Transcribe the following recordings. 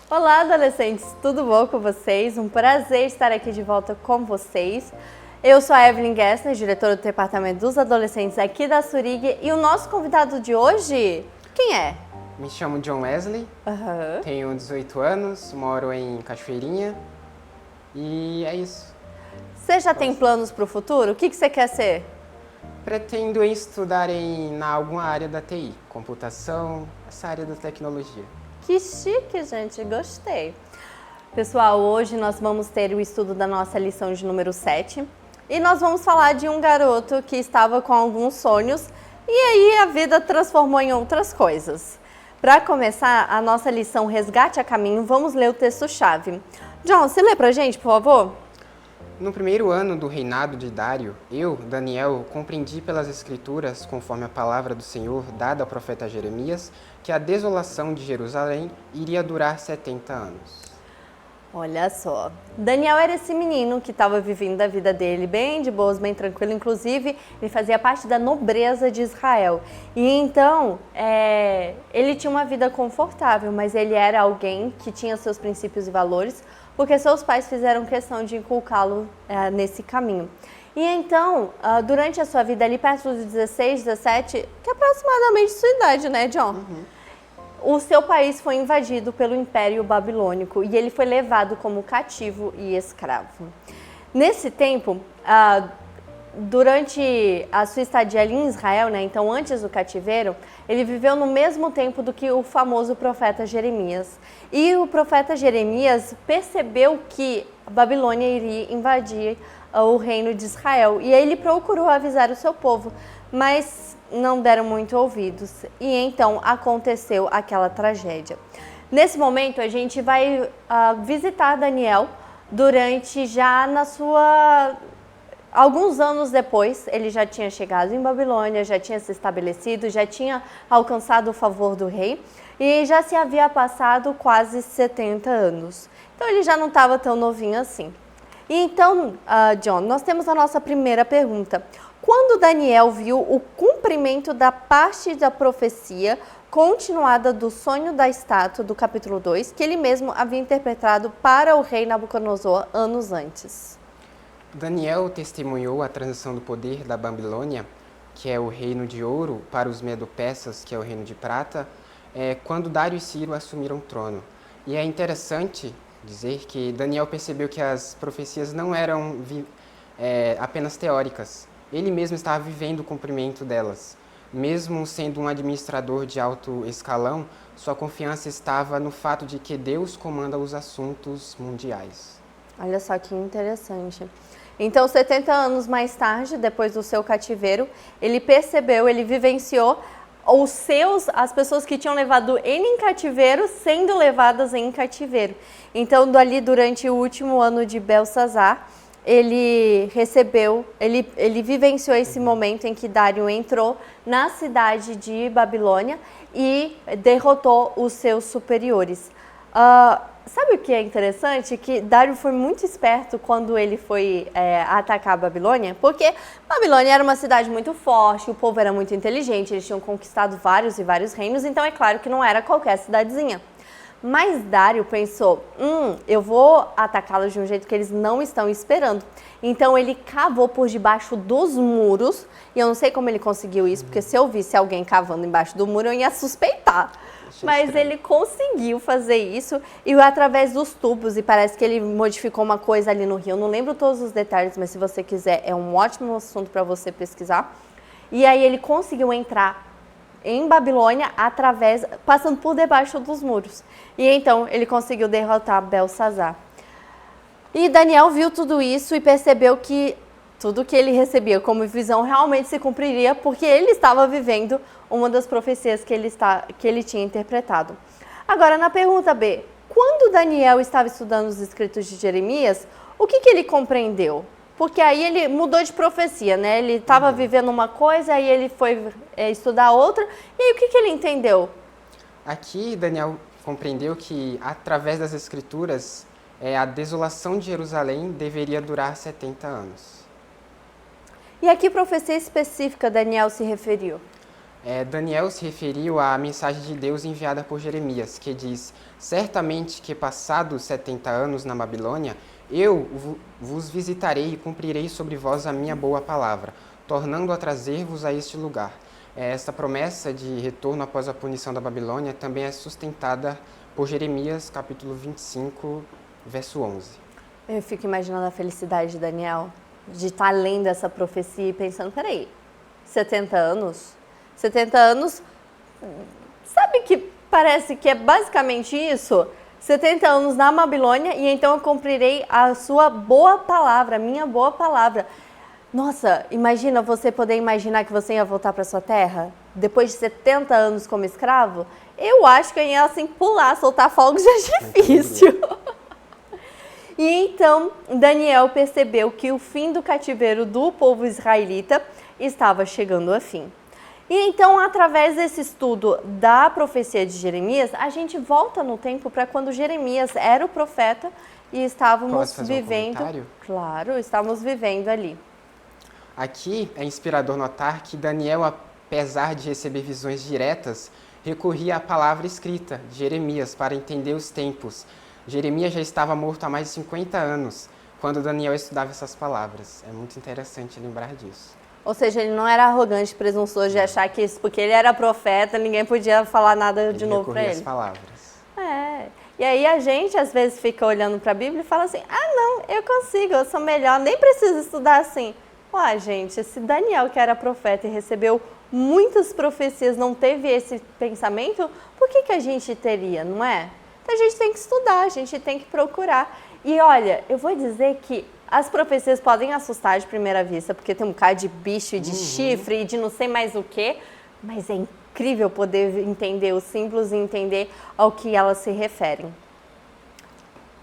Olá, adolescentes! Tudo bom com vocês? Um prazer estar aqui de volta com vocês. Eu sou a Evelyn Gessner, diretora do Departamento dos Adolescentes aqui da Surig, e o nosso convidado de hoje, quem é? Me chamo John Wesley, tenho 18 anos, moro em Cachoeirinha e é isso. Você já tem planos para o futuro? O que você quer ser? Pretendo estudar em alguma área da TI, computação, essa área da tecnologia. Que chique, gente, gostei. Pessoal, hoje nós vamos ter o estudo da nossa lição de número 7 e nós vamos falar de um garoto que estava com alguns sonhos e aí a vida transformou em outras coisas. Para começar a nossa lição Resgate a Caminho, vamos ler o texto-chave. John, você lê pra gente, por favor? No primeiro ano do reinado de Dário, eu, Daniel, compreendi pelas Escrituras, conforme a palavra do Senhor dada ao profeta Jeremias, que a desolação de Jerusalém iria durar 70 anos. Olha só, Daniel era esse menino que estava vivendo a vida dele bem de boas, bem tranquilo. Inclusive, ele fazia parte da nobreza de Israel. E então, ele tinha uma vida confortável, mas ele era alguém que tinha seus princípios e valores, porque seus pais fizeram questão de inculcá-lo nesse caminho. E então, durante a sua vida ali, perto dos 16, 17, que é aproximadamente sua idade, né, John? O seu país foi invadido pelo Império Babilônico e ele foi levado como cativo e escravo. Nesse tempo, durante a sua estadia ali em Israel, né, então antes do cativeiro, ele viveu no mesmo tempo do que o famoso profeta Jeremias. E o profeta Jeremias percebeu que a Babilônia iria invadir o reino de Israel. E aí ele procurou avisar o seu povo, mas não deram muito ouvidos. E então aconteceu aquela tragédia. Nesse momento, a gente vai visitar Daniel durante já na sua... Alguns anos depois, ele já tinha chegado em Babilônia, já tinha se estabelecido, já tinha alcançado o favor do rei e já se havia passado quase 70 anos. Então, ele já não estava tão novinho assim. E então, John, nós temos a nossa primeira pergunta. Quando Daniel viu o cumprimento da parte da profecia continuada do sonho da estátua do capítulo 2, que ele mesmo havia interpretado para o rei Nabucodonosor anos antes? Daniel testemunhou a transição do poder da Babilônia, que é o reino de ouro, para os Medo-Persas, que é o reino de prata, quando Dário e Ciro assumiram o trono. E é interessante dizer que Daniel percebeu que as profecias não eram apenas teóricas. Ele mesmo estava vivendo o cumprimento delas. Mesmo sendo um administrador de alto escalão, sua confiança estava no fato de que Deus comanda os assuntos mundiais. Olha só que interessante. Então, 70 anos mais tarde, depois do seu cativeiro, ele percebeu, ele vivenciou as pessoas que tinham levado ele em cativeiro sendo levadas em cativeiro. Então, ali durante o último ano de Belsazar, ele vivenciou esse momento em que Dário entrou na cidade de Babilônia e derrotou os seus superiores. Sabe o que é interessante? Que Dário foi muito esperto quando ele foi atacar a Babilônia, porque Babilônia era uma cidade muito forte, o povo era muito inteligente, eles tinham conquistado vários e vários reinos, então é claro que não era qualquer cidadezinha. Mas Dário pensou, eu vou atacá-los de um jeito que eles não estão esperando. Então ele cavou por debaixo dos muros, e eu não sei como ele conseguiu isso, porque se eu visse alguém cavando embaixo do muro, eu ia suspeitar. Mas ele conseguiu fazer isso, e através dos tubos, e parece que ele modificou uma coisa ali no rio, eu não lembro todos os detalhes, mas se você quiser, é um ótimo assunto para você pesquisar. E aí ele conseguiu entrar em Babilônia, passando por debaixo dos muros. E então ele conseguiu derrotar Belsazar. E Daniel viu tudo isso e percebeu que tudo que ele recebia como visão realmente se cumpriria, porque ele estava vivendo uma das profecias que ele tinha interpretado. Agora, na pergunta B, quando Daniel estava estudando os escritos de Jeremias, o que ele compreendeu? Porque aí ele mudou de profecia, né? Ele estava vivendo uma coisa, aí ele foi estudar outra. E aí o que ele entendeu? Aqui Daniel compreendeu que, através das Escrituras, a desolação de Jerusalém deveria durar 70 anos. E a que profecia específica Daniel se referiu? Daniel se referiu à mensagem de Deus enviada por Jeremias, que diz: certamente que passados 70 anos na Babilônia, eu vos visitarei e cumprirei sobre vós a minha boa palavra, tornando a trazer-vos a este lugar. Esta promessa de retorno após a punição da Babilônia também é sustentada por Jeremias, capítulo 25, verso 11. Eu fico imaginando a felicidade de Daniel, de estar lendo essa profecia e pensando, peraí, 70 anos? 70 anos, sabe que parece que é basicamente isso? 70 anos na Babilônia e então eu cumprirei a sua boa palavra, a minha boa palavra. Nossa, imagina você poder imaginar que você ia voltar para sua terra depois de 70 anos como escravo? Eu acho que ia assim pular, soltar fogos já é difícil. E então Daniel percebeu que o fim do cativeiro do povo israelita estava chegando a fim. E então, através desse estudo da profecia de Jeremias, a gente volta no tempo para quando Jeremias era o profeta e estávamos vivendo. Um comentário? Claro, estávamos vivendo ali. Aqui é inspirador notar que Daniel, apesar de receber visões diretas, recorria à palavra escrita de Jeremias para entender os tempos. Jeremias já estava morto há mais de 50 anos, quando Daniel estudava essas palavras. É muito interessante lembrar disso. Ou seja, ele não era arrogante, presunçoso de achar que isso, porque ele era profeta, ninguém podia falar nada de novo para ele. As palavras. E aí a gente às vezes fica olhando para a Bíblia e fala assim, não, eu consigo, eu sou melhor, nem preciso estudar assim. Ué, gente, se Daniel, que era profeta e recebeu muitas profecias, não teve esse pensamento, por que a gente teria, não é? Então a gente tem que estudar, a gente tem que procurar. E olha, eu vou dizer que as profecias podem assustar de primeira vista, porque tem um bocado de bicho e de chifre e de não sei mais o que, mas é incrível poder entender os símbolos e entender ao que elas se referem.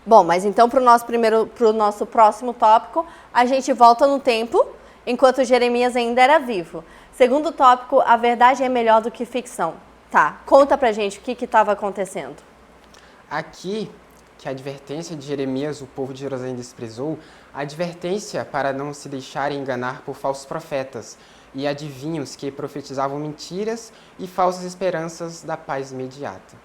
Bom, mas então para o nosso próximo tópico, a gente volta no tempo, enquanto Jeremias ainda era vivo. Segundo tópico, a verdade é melhor do que ficção. Tá, conta pra gente o que estava acontecendo. Aqui, que a advertência de Jeremias o povo de Jerusalém desprezou, a advertência para não se deixarem enganar por falsos profetas e adivinhos que profetizavam mentiras e falsas esperanças da paz imediata.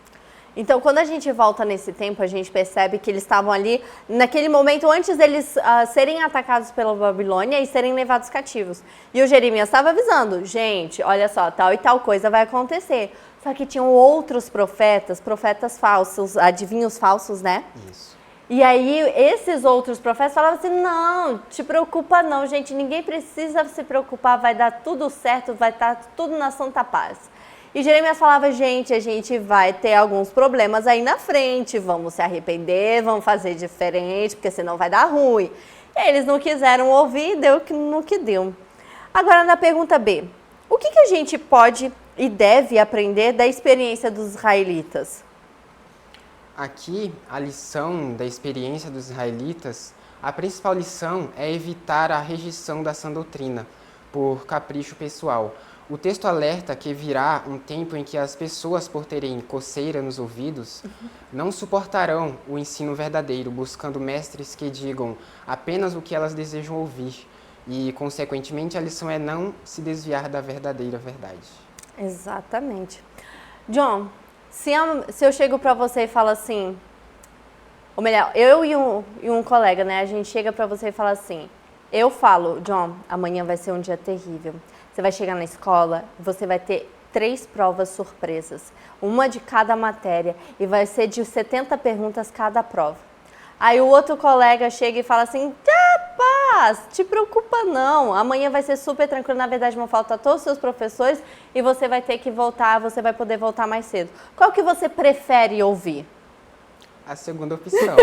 Então, quando a gente volta nesse tempo, a gente percebe que eles estavam ali, naquele momento, antes deles serem atacados pela Babilônia e serem levados cativos. E o Jeremias estava avisando, gente, olha só, tal e tal coisa vai acontecer. Só que tinham outros profetas falsos, adivinhos falsos, né? Isso. E aí, esses outros profetas falavam assim, não, te preocupa não, gente, ninguém precisa se preocupar, vai dar tudo certo, vai estar tudo na santa paz. E Jeremias falava, gente, a gente vai ter alguns problemas aí na frente, vamos se arrepender, vamos fazer diferente, porque senão vai dar ruim. E eles não quiseram ouvir, deu no que deu. Agora, na pergunta B, o que a gente pode e deve aprender da experiência dos israelitas? Aqui, a lição da experiência dos israelitas, a principal lição é evitar a rejeição da sã doutrina por capricho pessoal. O texto alerta que virá um tempo em que as pessoas, por terem coceira nos ouvidos, não suportarão o ensino verdadeiro, buscando mestres que digam apenas o que elas desejam ouvir. E, consequentemente, a lição é não se desviar da verdadeira verdade. Exatamente. John, se eu chego para você e falo assim, ou melhor, eu e um colega, né, a gente chega para você e fala assim, eu falo, John, amanhã vai ser um dia terrível. Você vai chegar na escola, você vai ter 3 provas surpresas, uma de cada matéria, e vai ser de 70 perguntas cada prova. Aí o outro colega chega e fala assim, rapaz, te preocupa não, amanhã vai ser super tranquilo, na verdade vão faltar todos os seus professores e você vai ter que voltar, você vai poder voltar mais cedo. Qual que você prefere ouvir? A segunda opção.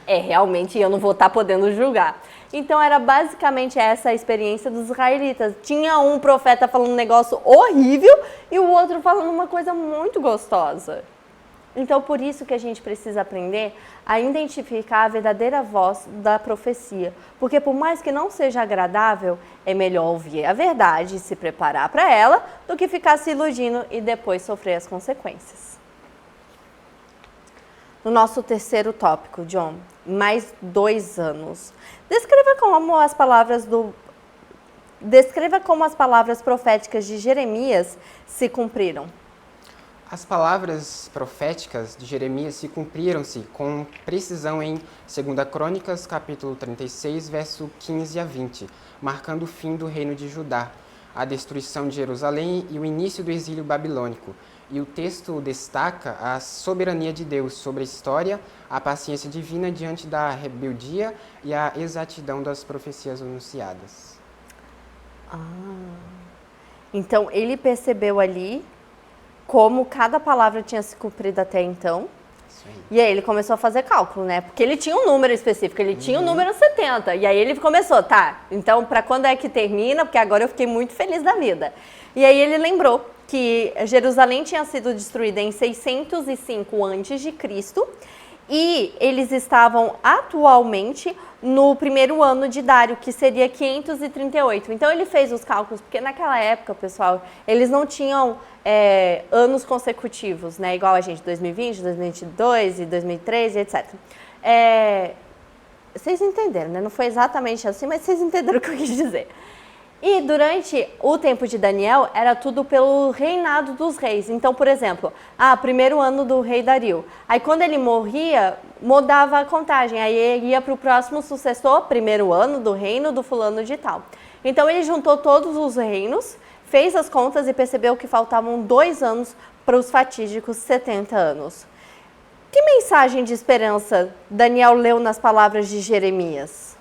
Realmente eu não vou estar podendo julgar. Então era basicamente essa a experiência dos israelitas. Tinha um profeta falando um negócio horrível e o outro falando uma coisa muito gostosa. Então por isso que a gente precisa aprender a identificar a verdadeira voz da profecia. Porque por mais que não seja agradável, é melhor ouvir a verdade e se preparar para ela do que ficar se iludindo e depois sofrer as consequências. No nosso terceiro tópico, John, mais 2 anos. Descreva como as palavras descreva como as palavras proféticas de Jeremias se cumpriram. As palavras proféticas de Jeremias se cumpriram-se com precisão em 2 Crônicas, capítulo 36, verso 15 a 20, marcando o fim do reino de Judá, a destruição de Jerusalém e o início do exílio babilônico. E o texto destaca a soberania de Deus sobre a história, a paciência divina diante da rebeldia e a exatidão das profecias anunciadas. Então, ele percebeu ali como cada palavra tinha se cumprido até então. Isso aí. E aí ele começou a fazer cálculo, né? Porque ele tinha um número específico, ele tinha o número 70. E aí ele começou, tá, então para quando é que termina? Porque agora eu fiquei muito feliz da vida. E aí ele lembrou que Jerusalém tinha sido destruída em 605 a.C. e eles estavam atualmente no primeiro ano de Dário, que seria 538. Então ele fez os cálculos, porque naquela época, pessoal, eles não tinham anos consecutivos, né? Igual a gente, 2020, 2022 e 2013, etc. Vocês entenderam, né? Não foi exatamente assim, mas vocês entenderam o que eu quis dizer. E durante o tempo de Daniel, era tudo pelo reinado dos reis. Então, por exemplo, primeiro ano do rei Dario. Aí, quando ele morria, mudava a contagem. Aí, ia para o próximo sucessor, primeiro ano do reino do fulano de tal. Então, ele juntou todos os reinos, fez as contas e percebeu que faltavam 2 anos para os fatídicos 70 anos. Que mensagem de esperança Daniel leu nas palavras de Jeremias?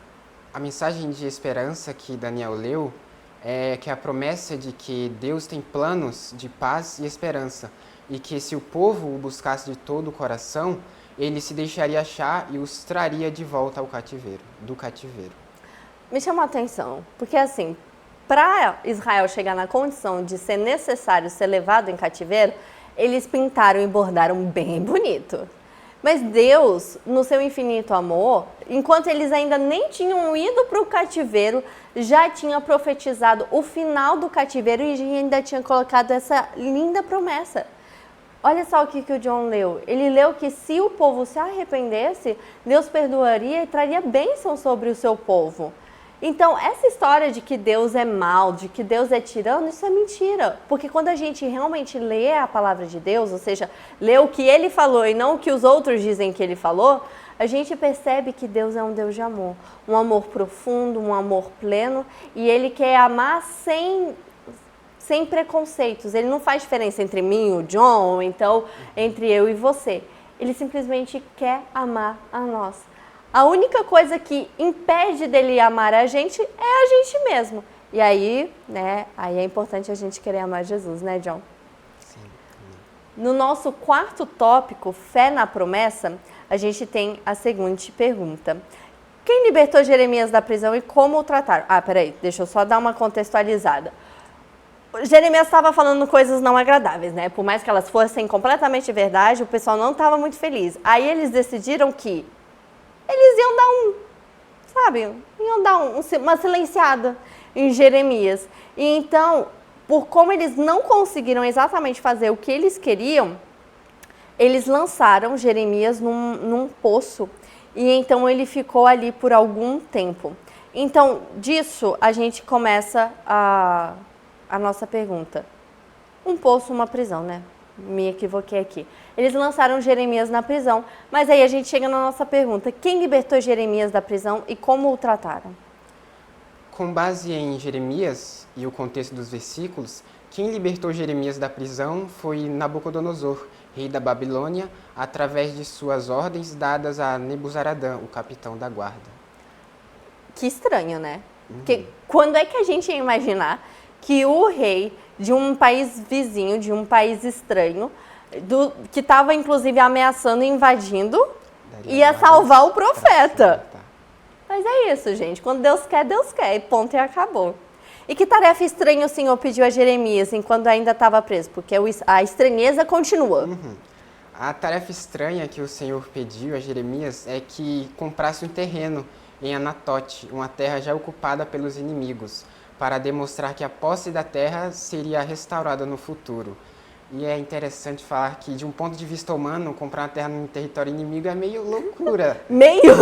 A mensagem de esperança que Daniel leu é que a promessa de que Deus tem planos de paz e esperança e que se o povo o buscasse de todo o coração, ele se deixaria achar e os traria de volta ao cativeiro, do cativeiro. Me chamou a atenção, porque assim, para Israel chegar na condição de ser necessário ser levado em cativeiro, eles pintaram e bordaram bem bonito. Mas Deus, no seu infinito amor, enquanto eles ainda nem tinham ido para o cativeiro, já tinha profetizado o final do cativeiro e ainda tinha colocado essa linda promessa. Olha só o que o John leu. Ele leu que se o povo se arrependesse, Deus perdoaria e traria bênção sobre o seu povo. Então, essa história de que Deus é mau, de que Deus é tirano, isso é mentira. Porque quando a gente realmente lê a palavra de Deus, ou seja, lê o que ele falou e não o que os outros dizem que ele falou, a gente percebe que Deus é um Deus de amor. Um amor profundo, um amor pleno, e ele quer amar sem preconceitos. Ele não faz diferença entre mim e o John, ou então entre eu e você. Ele simplesmente quer amar a nós. A única coisa que impede dele amar a gente é a gente mesmo. E aí, né, aí é importante a gente querer amar Jesus, né, John? Sim. No nosso quarto tópico, fé na promessa, a gente tem a seguinte pergunta. Quem libertou Jeremias da prisão e como o trataram? Peraí, deixa eu só dar uma contextualizada. Jeremias estava falando coisas não agradáveis, né? Por mais que elas fossem completamente verdade, o pessoal não estava muito feliz. Aí eles decidiram que eles iam dar uma silenciada em Jeremias. E então, por como eles não conseguiram exatamente fazer o que eles queriam, eles lançaram Jeremias num poço. E então ele ficou ali por algum tempo. Então, disso a gente começa a nossa pergunta. Um poço, uma prisão, né? Me equivoquei aqui. Eles lançaram Jeremias na prisão, mas aí a gente chega na nossa pergunta. Quem libertou Jeremias da prisão e como o trataram? Com base em Jeremias e o contexto dos versículos, quem libertou Jeremias da prisão foi Nabucodonosor, rei da Babilônia, através de suas ordens dadas a Nebuzaradã, o capitão da guarda. Que estranho, né? Porque quando é que a gente ia imaginar que o rei de um país vizinho, de um país estranho, que estava inclusive ameaçando e invadindo, ia salvar o profeta? Mas é isso, gente. Quando Deus quer, e ponto, e acabou. E que tarefa estranha o Senhor pediu a Jeremias enquanto ainda estava preso? Porque a estranheza continua. A tarefa estranha que o Senhor pediu a Jeremias é que comprasse um terreno em Anatote, uma terra já ocupada pelos inimigos, para demonstrar que a posse da terra seria restaurada no futuro. E é interessante falar que, de um ponto de vista humano, comprar uma terra num território inimigo é meio loucura. Meio?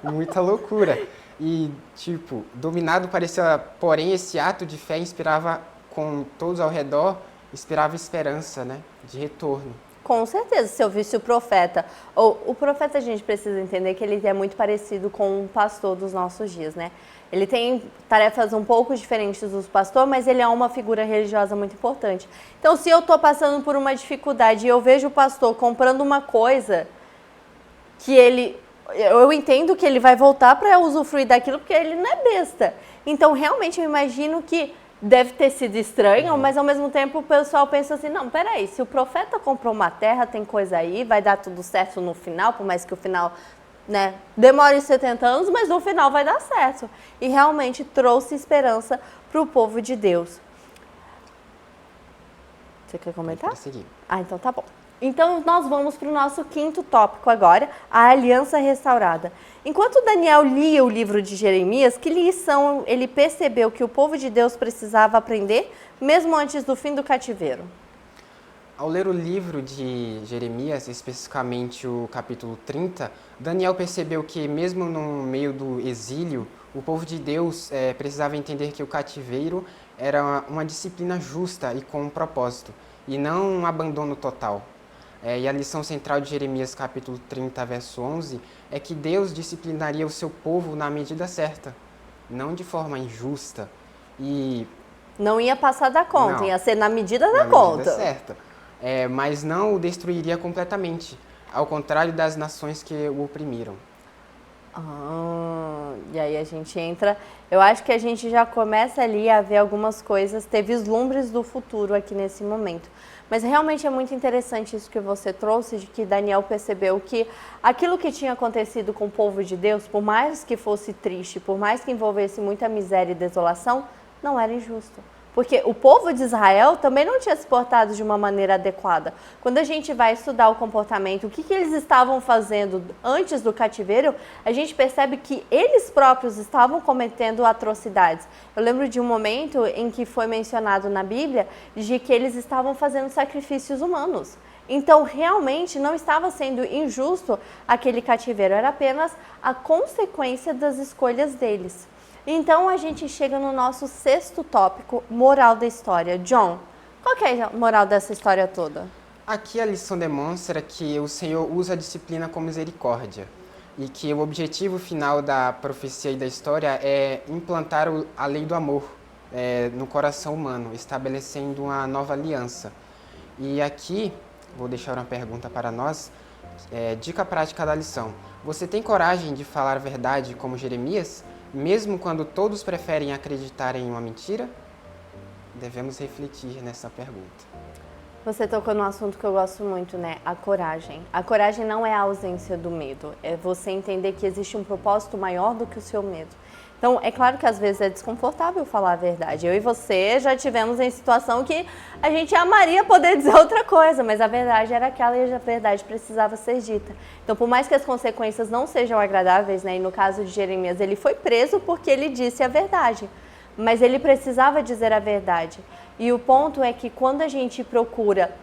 Muita loucura. E, tipo, dominado parecia, porém, esse ato de fé inspirava com todos ao redor, inspirava esperança, né, de retorno. Com certeza, se eu visse o profeta, ou o profeta a gente precisa entender que ele é muito parecido com o pastor dos nossos dias, né? Ele tem tarefas um pouco diferentes dos pastores, mas ele é uma figura religiosa muito importante. Então, se eu estou passando por uma dificuldade e eu vejo o pastor comprando uma coisa que eu entendo que ele vai voltar para usufruir daquilo, porque ele não é besta. Então, realmente, eu imagino que deve ter sido estranho, mas ao mesmo tempo o pessoal pensa assim, não, peraí, se o profeta comprou uma terra, tem coisa aí, vai dar tudo certo no final, por mais que o final, né, demore 70 anos, mas no final vai dar certo. E realmente trouxe esperança para o povo de Deus. Você quer comentar? Pode seguir. Ah, então tá bom. Então, nós vamos para o nosso quinto tópico agora, a aliança restaurada. Enquanto Daniel lia o livro de Jeremias, que lição ele percebeu que o povo de Deus precisava aprender, mesmo antes do fim do cativeiro? Ao ler o livro de Jeremias, especificamente o capítulo 30, Daniel percebeu que, mesmo no meio do exílio, o povo de Deus precisava entender que o cativeiro era uma disciplina justa e com um propósito, e não um abandono total. E a lição central de Jeremias capítulo 30, verso 11, é que Deus disciplinaria o seu povo na medida certa, não de forma injusta. E não ia passar da conta, não, ia ser na medida da na conta. medida certa. Mas não o destruiria completamente, ao contrário das nações que o oprimiram. E aí a gente entra, eu acho que a gente já começa ali a ver algumas coisas, ter vislumbres do futuro aqui nesse momento. Mas realmente é muito interessante isso que você trouxe, de que Daniel percebeu que aquilo que tinha acontecido com o povo de Deus, por mais que fosse triste, por mais que envolvesse muita miséria e desolação, não era injusto. Porque o povo de Israel também não tinha se portado de uma maneira adequada. Quando a gente vai estudar o comportamento, o que eles estavam fazendo antes do cativeiro, a gente percebe que eles próprios estavam cometendo atrocidades. Eu lembro de um momento em que foi mencionado na Bíblia de que eles estavam fazendo sacrifícios humanos. Então, realmente, não estava sendo injusto aquele cativeiro, era apenas a consequência das escolhas deles. Então, a gente chega no nosso sexto tópico, moral da história. John, qual que é a moral dessa história toda? Aqui a lição demonstra que o Senhor usa a disciplina com misericórdia e que o objetivo final da profecia e da história é implantar a lei do amor no coração humano, estabelecendo uma nova aliança. E aqui, vou deixar uma pergunta para nós, dica prática da lição. Você tem coragem de falar a verdade como Jeremias? Mesmo quando todos preferem acreditar em uma mentira? Devemos refletir nessa pergunta. Você tocou num assunto que eu gosto muito, né? A coragem. A coragem não é a ausência do medo, é você entender que existe um propósito maior do que o seu medo. Então, é claro que às vezes é desconfortável falar a verdade. Eu e você já tivemos em situação que a gente amaria poder dizer outra coisa, mas a verdade era aquela e a verdade precisava ser dita. Então, por mais que as consequências não sejam agradáveis, né? E no caso de Jeremias, ele foi preso porque ele disse a verdade, mas ele precisava dizer a verdade. E o ponto é que quando a gente procura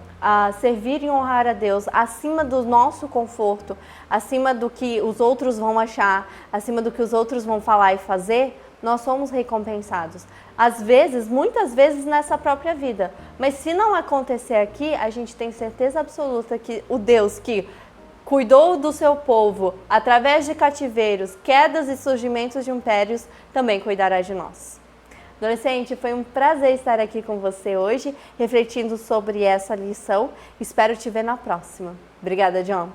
servir e honrar a Deus acima do nosso conforto, acima do que os outros vão achar, acima do que os outros vão falar e fazer, nós somos recompensados. Às vezes, muitas vezes nessa própria vida. Mas se não acontecer aqui, a gente tem certeza absoluta que o Deus que cuidou do seu povo através de cativeiros, quedas e surgimentos de impérios, também cuidará de nós. Adolescente, foi um prazer estar aqui com você hoje, refletindo sobre essa lição. Espero te ver na próxima. Obrigada, John.